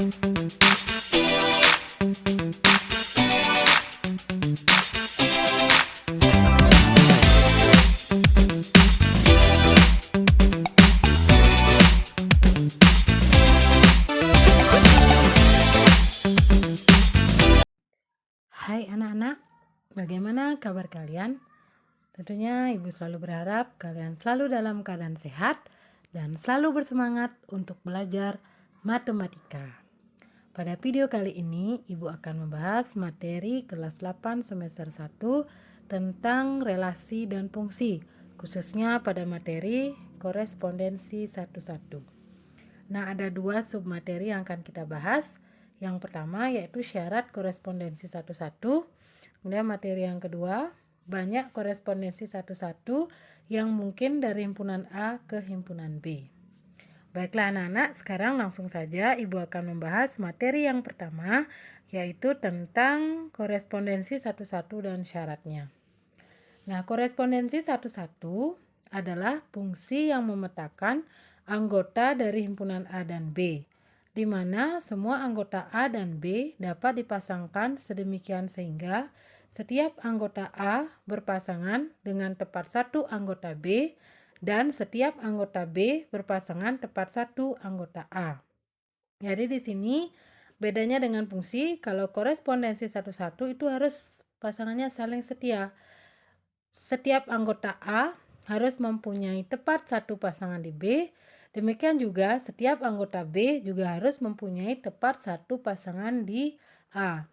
Hai anak-anak, bagaimana kabar kalian? Tentunya Ibu selalu berharap kalian selalu dalam keadaan sehat dan selalu bersemangat untuk belajar matematika. Pada video kali ini, Ibu akan membahas materi kelas 8 semester 1 tentang relasi dan fungsi, khususnya pada materi korespondensi 1-1. Nah, ada 2 submateri yang akan kita bahas. Yang pertama yaitu syarat korespondensi 1-1. Kemudian materi yang kedua, banyak korespondensi 1-1 yang mungkin dari himpunan A ke himpunan B. Baiklah anak-anak, sekarang langsung saja Ibu akan membahas materi yang pertama, yaitu tentang korespondensi 1-1 dan syaratnya. Nah, korespondensi 1-1 adalah fungsi yang memetakan anggota dari himpunan A dan B, di mana semua anggota A dan B dapat dipasangkan sedemikian sehingga setiap anggota A berpasangan dengan tepat satu anggota B dan setiap anggota B berpasangan tepat satu anggota A. Jadi di sini bedanya dengan fungsi, kalau korespondensi 1-1 itu harus pasangannya saling setia. Setiap anggota A harus mempunyai tepat satu pasangan di B. Demikian juga setiap anggota B juga harus mempunyai tepat satu pasangan di A.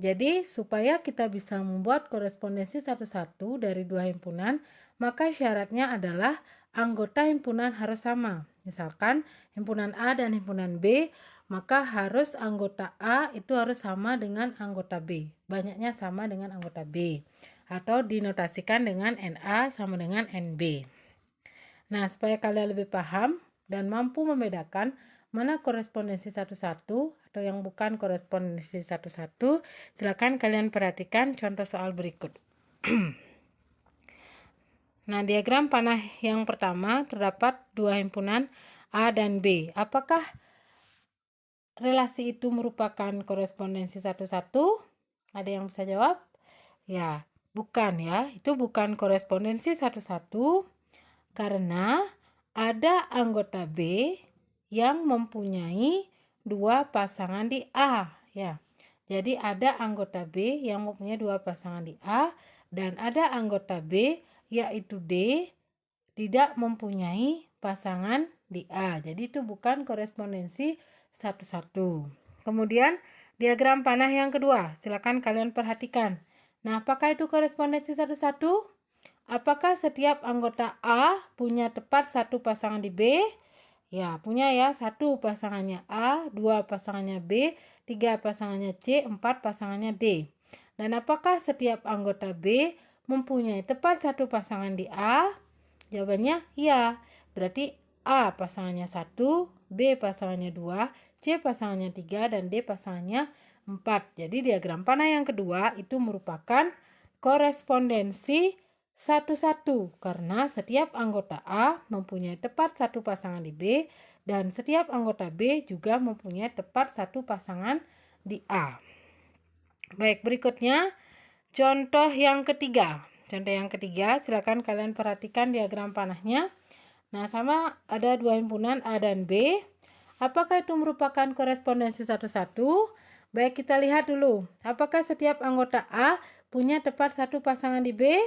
Jadi supaya kita bisa membuat korespondensi 1-1 dari dua himpunan, maka syaratnya adalah anggota himpunan harus sama. Misalkan himpunan A dan himpunan B, maka harus anggota A itu harus sama dengan anggota B. Banyaknya sama dengan anggota B. Atau dinotasikan dengan NA sama dengan NB. Nah, supaya kalian lebih paham dan mampu membedakan mana korespondensi 1-1 atau yang bukan korespondensi 1-1, silakan kalian perhatikan contoh soal berikut. Nah, diagram panah yang pertama terdapat dua himpunan A dan B. Apakah relasi itu merupakan korespondensi 1-1? Ada yang bisa jawab? Ya, bukan ya. Itu bukan korespondensi 1-1 karena ada anggota B yang mempunyai dua pasangan di A ya. Jadi ada anggota B yang mempunyai dua pasangan di A dan ada anggota B yaitu D tidak mempunyai pasangan di A. Jadi itu bukan korespondensi 1-1. Kemudian diagram panah yang kedua, silakan kalian perhatikan. Nah, apakah itu korespondensi 1-1? Apakah setiap anggota A punya tepat satu pasangan di B? Ya, punya ya. Satu pasangannya A, dua pasangannya B, tiga pasangannya C, empat pasangannya D. Dan apakah setiap anggota B mempunyai tepat satu pasangan di A? Jawabannya ya. Berarti A pasangannya 1, B pasangannya 2, C pasangannya 3, dan D pasangannya 4. Jadi diagram panah yang kedua itu merupakan korespondensi 1-1 karena setiap anggota A mempunyai tepat satu pasangan di B dan setiap anggota B juga mempunyai tepat satu pasangan di A. Baik, berikutnya contoh yang ketiga. Contoh yang ketiga, silakan kalian perhatikan diagram panahnya. Nah, sama ada dua himpunan A dan B. Apakah itu merupakan korespondensi 1-1? Baik, kita lihat dulu. Apakah setiap anggota A punya tepat satu pasangan di B?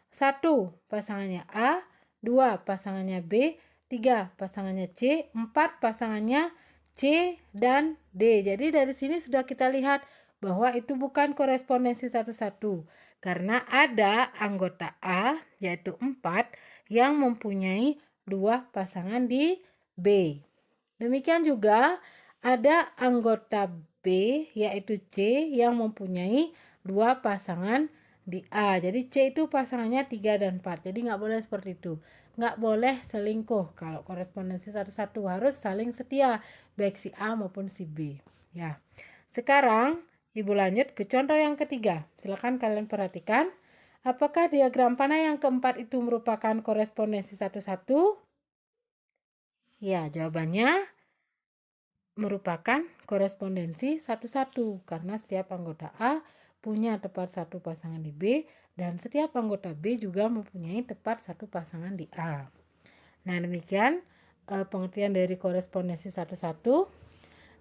1 pasangannya A, 2 pasangannya B, 3 pasangannya C, 4 pasangannya C dan D. Jadi dari sini sudah kita lihat bahwa itu bukan korespondensi 1-1 karena ada anggota A yaitu 4 yang mempunyai 2 pasangan di B. Demikian juga ada anggota B yaitu C yang mempunyai 2 pasangan di A. Jadi C itu pasangannya 3 dan 4. Jadi nggak boleh seperti itu. Nggak boleh selingkuh. Kalau korespondensi 1-1 harus saling setia. Baik si A maupun si B. Ya. Sekarang Ibu lanjut ke contoh yang ketiga. Silakan kalian perhatikan. Apakah diagram panah yang keempat itu merupakan korespondensi 1-1? Ya, jawabannya merupakan korespondensi satu-satu karena setiap anggota A punya tepat satu pasangan di B dan setiap anggota B juga mempunyai tepat satu pasangan di A. Nah, demikian pengertian dari korespondensi satu-satu.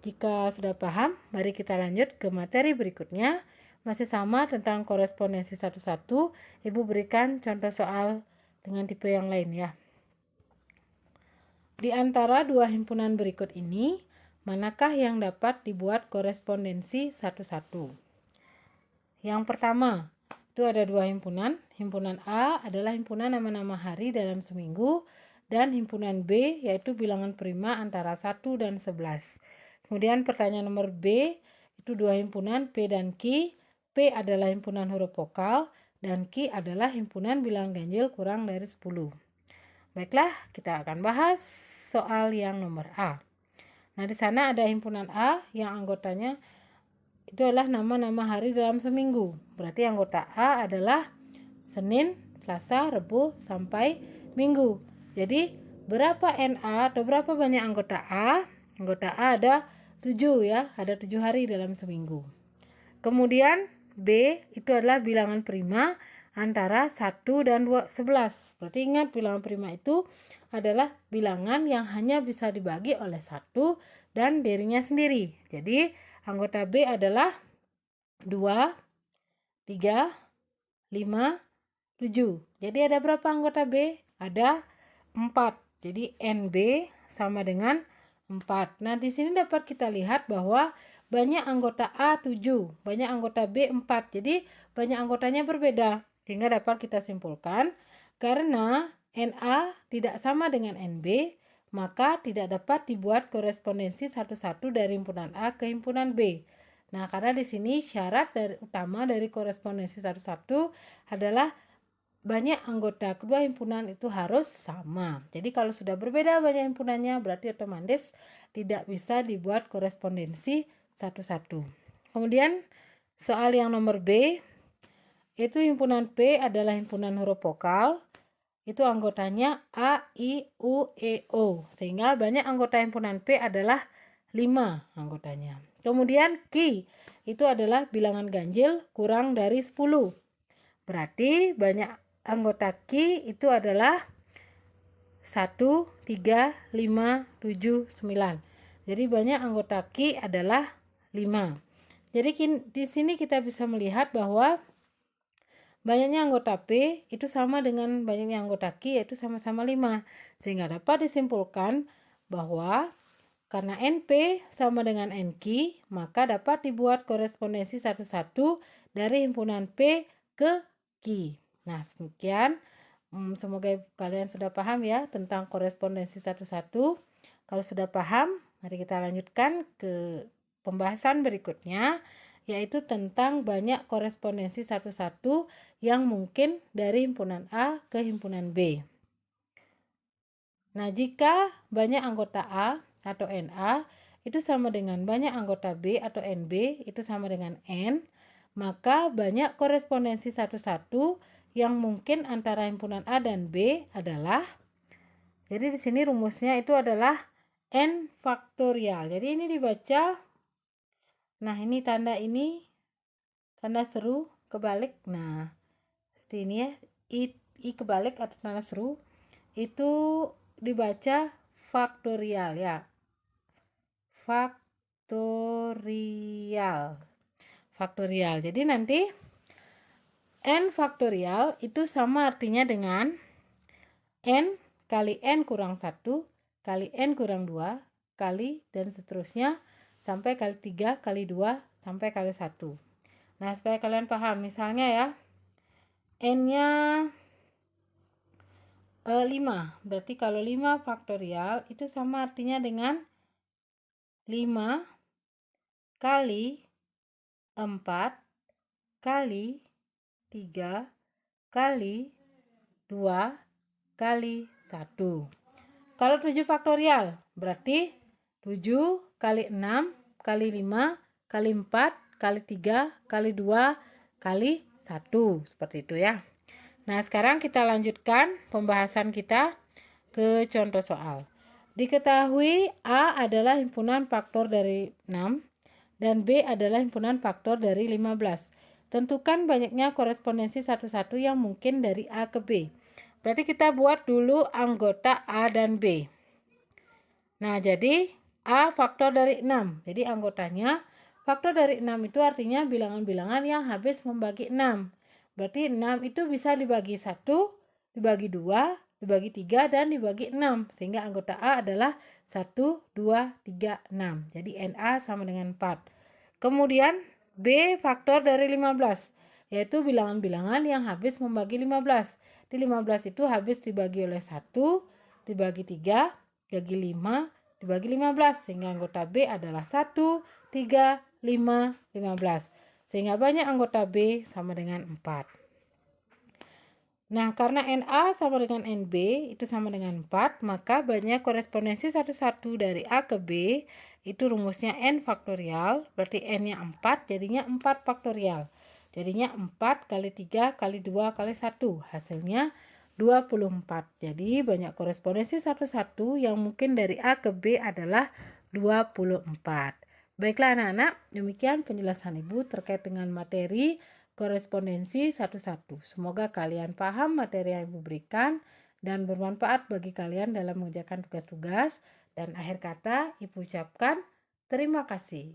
Jika sudah paham, mari kita lanjut ke materi berikutnya. Masih sama tentang korespondensi satu-satu. Ibu berikan contoh soal dengan tipe yang lain ya. Di antara dua himpunan berikut ini, manakah yang dapat dibuat korespondensi satu-satu? Yang pertama, itu ada dua himpunan. Himpunan A adalah himpunan nama-nama hari dalam seminggu dan himpunan B yaitu bilangan prima antara 1 dan 11. Kemudian pertanyaan nomor B, itu dua himpunan P dan Q. P adalah himpunan huruf vokal dan Q adalah himpunan bilangan ganjil kurang dari 10. Baiklah, kita akan bahas soal yang nomor A. Nah, di sana ada himpunan A yang anggotanya itu adalah nama-nama hari dalam seminggu. Berarti anggota A adalah Senin, Selasa, Rabu, sampai Minggu. Jadi, berapa NA atau berapa banyak anggota A? Anggota A ada 7 ya, ada 7 hari dalam seminggu. Kemudian B itu adalah bilangan prima antara 1 dan 11. Berarti ingat bilangan prima itu adalah bilangan yang hanya bisa dibagi oleh 1 dan dirinya sendiri. Jadi anggota B adalah 2, 3, 5, 7. Jadi ada berapa anggota B? Ada 4. Jadi NB sama dengan 4. Nah, di sini dapat kita lihat bahwa banyak anggota A 7, banyak anggota B 4. Jadi banyak anggotanya berbeda. Sehingga dapat kita simpulkan karena NA tidak sama dengan NB, maka tidak dapat dibuat korespondensi satu-satu dari himpunan A ke himpunan B. Nah, karena di sini syarat utama dari korespondensi satu-satu adalah banyak anggota kedua himpunan itu harus sama. Jadi kalau sudah berbeda banyak himpunannya berarti otomatis tidak bisa dibuat korespondensi satu-satu. Kemudian soal yang nomor B, itu himpunan P adalah himpunan huruf vokal. Itu anggotanya A, I, U, E, O. Sehingga banyak anggota himpunan P adalah 5 anggotanya. Kemudian Q itu adalah bilangan ganjil kurang dari 10. Berarti banyak anggota Q itu adalah 1, 3, 5, 7, 9. Jadi banyak anggota Q adalah 5. Jadi di sini kita bisa melihat bahwa banyaknya anggota P itu sama dengan banyaknya anggota Q yaitu sama-sama 5. Sehingga dapat disimpulkan bahwa karena NP sama dengan NQ, maka dapat dibuat korespondensi satu-satu dari himpunan P ke Q. Nah, demikian. Semoga kalian sudah paham ya tentang korespondensi satu-satu. Kalau sudah paham, mari kita lanjutkan ke pembahasan berikutnya, yaitu tentang banyak korespondensi satu-satu yang mungkin dari himpunan A ke himpunan B. Nah, jika banyak anggota A atau NA itu sama dengan banyak anggota B atau NB itu sama dengan N, maka banyak korespondensi satu-satu yang mungkin antara himpunan A dan B adalah, jadi di sini rumusnya itu adalah N faktorial. Jadi ini dibaca, nah ini tanda seru kebalik. Nah, seperti ini ya, I kebalik atau tanda seru itu dibaca faktorial ya. Faktorial. Jadi nanti N faktorial itu sama artinya dengan N kali N kurang 1 kali N kurang 2 kali dan seterusnya sampai kali 3 kali 2 sampai kali 1. Nah, supaya kalian paham, misalnya ya N-nya 5. Berarti kalau 5 faktorial itu sama artinya dengan 5 kali 4 kali 3 kali 2 kali 1. Kalau 7 faktorial berarti 7 kali 6 kali 5 kali 4 kali 3 kali 2 kali 1. Seperti itu ya. Nah, sekarang kita lanjutkan pembahasan kita ke contoh soal. Diketahui A adalah himpunan faktor dari 6 dan B adalah himpunan faktor dari 15. Tentukan banyaknya korespondensi satu-satu yang mungkin dari A ke B. Berarti kita buat dulu anggota A dan B. Nah, jadi A faktor dari 6. Jadi anggotanya faktor dari 6 itu artinya bilangan-bilangan yang habis membagi 6. Berarti 6 itu bisa dibagi 1, dibagi 2, dibagi 3, dan dibagi 6. Sehingga anggota A adalah 1, 2, 3, 6. Jadi NA sama dengan 4. Kemudian B faktor dari 15, yaitu bilangan-bilangan yang habis membagi 15. Di 15 itu habis dibagi oleh 1, dibagi 3, dibagi 5, dibagi 15. Sehingga anggota B adalah 1, 3, 5, 15. Sehingga banyak anggota B sama dengan 4. Nah, karena NA sama dengan NB itu sama dengan 4, maka banyak korespondensi satu-satu dari A ke B itu rumusnya N faktorial, berarti N-nya 4, jadinya 4 faktorial. Jadinya 4 kali 3 kali 2 kali 1, hasilnya 24. Jadi banyak korespondensi satu-satu yang mungkin dari A ke B adalah 24. Baiklah anak-anak, demikian penjelasan Ibu terkait dengan materi korespondensi satu-satu. Semoga kalian paham materi yang Ibu berikan dan bermanfaat bagi kalian dalam mengerjakan tugas-tugas. Dan akhir kata Ibu ucapkan terima kasih.